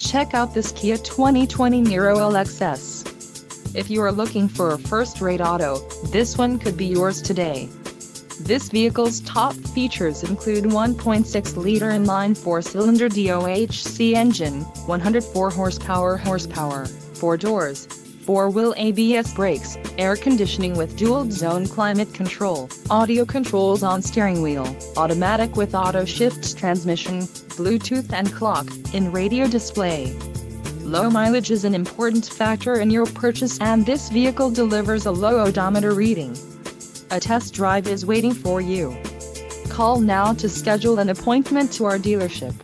Check out this Kia 2020 Niro LXS. If you are looking for a first-rate auto, this one could be yours today. This vehicle's top features include 1.6-liter inline four-cylinder DOHC engine, 104 horsepower, 4 doors, 4-wheel ABS brakes, air conditioning with dual-zone climate control, audio controls on steering wheel, automatic with auto-shift transmission, Bluetooth and clock-in radio display. Low mileage is an important factor in your purchase, and this vehicle delivers a low odometer reading. A test drive is waiting for you. Call now to schedule an appointment to our dealership.